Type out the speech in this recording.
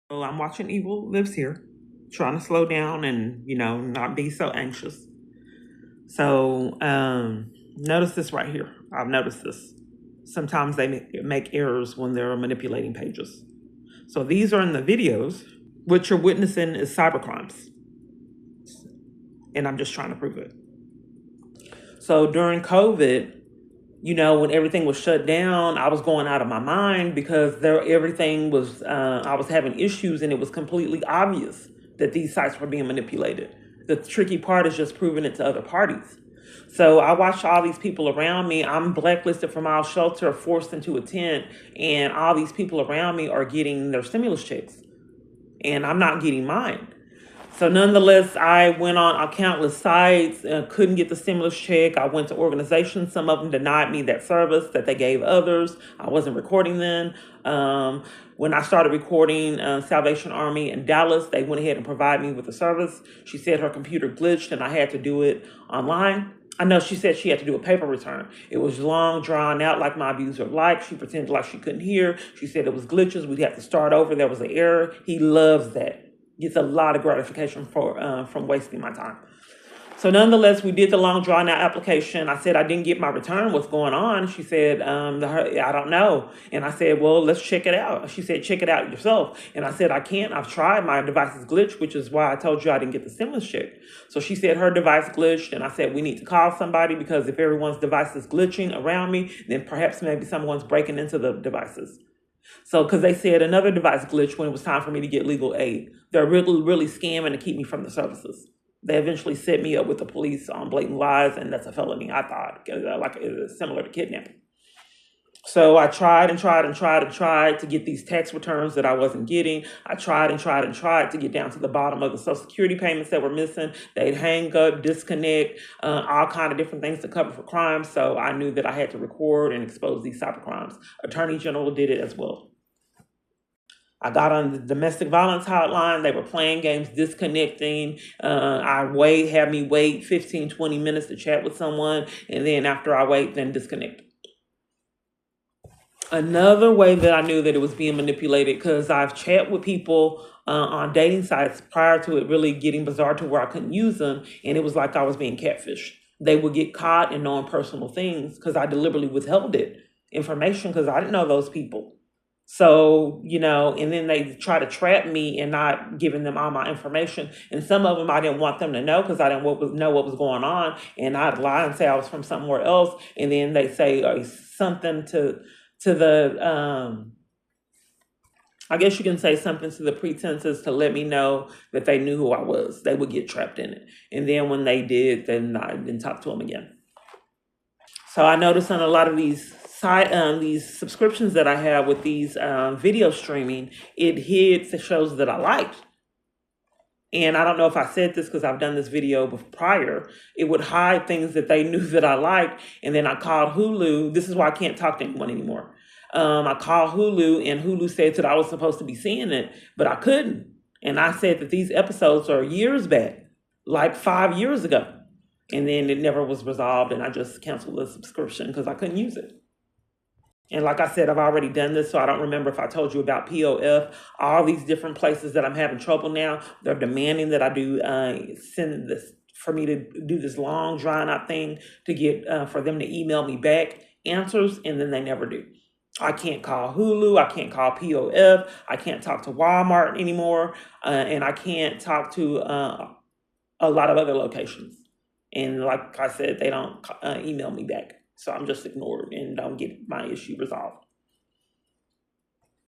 So I'm watching Evil Lives Here, trying to slow down and, not be so anxious. So, notice this right here. I've noticed this. Sometimes they make errors when they're manipulating pages. So these are in the videos. What you're witnessing is cybercrimes, and I'm just trying to prove it. So during COVID, when everything was shut down, I was going out of my mind because everything was, I was having issues, and it was completely obvious that these sites were being manipulated. The tricky part is just proving it to other parties. So I watched all these people around me. I'm blacklisted from our shelter, forced into a tent, and all these people around me are getting their stimulus checks, and I'm not getting mine. So nonetheless, I went on countless sites, couldn't get the stimulus check. I went to organizations. Some of them denied me that service that they gave others. I wasn't recording then. When I started recording Salvation Army in Dallas, they went ahead and provided me with the service. She said her computer glitched and I had to do it online. I know she said she had to do a paper return. It was long, drawn out, like my abuser liked. She pretended like she couldn't hear. She said it was glitches. We'd have to start over. There was an error. He loves that. Gets a lot of gratification from wasting my time. So nonetheless, we did the long drawn out application. I said I didn't get my return. What's going on? She said, I don't know. And I said, well, let's check it out. She said, check it out yourself. And I said, I can't. I've tried. My device is glitched, which is why I told you I didn't get the stimulus check. So she said her device glitched. And I said, we need to call somebody, because if everyone's device is glitching around me, then perhaps maybe someone's breaking into the devices. So, because they said another device glitched when it was time for me to get legal aid. They're really, really scamming to keep me from the services. They eventually set me up with the police on blatant lies, and that's a felony, I thought, like it's similar to kidnapping. So I tried and tried and tried and tried to get these tax returns that I wasn't getting. I tried and tried and tried to get down to the bottom of the Social Security payments that were missing. They'd hang up, disconnect, all kind of different things to cover for crimes. So I knew that I had to record and expose these cyber crimes. Attorney General did it as well. I got on the domestic violence hotline. They were playing games, disconnecting. Had me wait 15, 20 minutes to chat with someone. And then after I wait, then disconnect. Another way that I knew that it was being manipulated, because I've chat with people on dating sites prior to it really getting bizarre to where I couldn't use them, and it was like I was being catfished. They would get caught in knowing personal things because I deliberately withheld information because I didn't know those people. So, and then they try to trap me and not giving them all my information. And some of them I didn't want them to know because I didn't know what was going on. And I'd lie and say I was from somewhere else. And then they say something to the, I guess you can say something to the pretenses to let me know that they knew who I was. They would get trapped in it. And then when they did, then I didn't talk to them again. So I noticed on a lot of these subscriptions that I have with these video streaming, it hits the shows that I liked. And I don't know if I said this because I've done this video prior. It would hide things that they knew that I liked. And then I called Hulu. This is why I can't talk to anyone anymore. I called Hulu, and Hulu said that I was supposed to be seeing it, but I couldn't. And I said that these episodes are years back, like 5 years ago. And then it never was resolved, and I just canceled the subscription because I couldn't use it. And like I said, I've already done this, so I don't remember if I told you about POF. All these different places that I'm having trouble now, they're demanding that I do send this, for me to do this long, drawn out thing to get for them to email me back answers, and then they never do. I can't call Hulu, I can't call POF, I can't talk to Walmart anymore, and I can't talk to a lot of other locations. And like I said, they don't email me back. So I'm just ignored and don't get my issue resolved.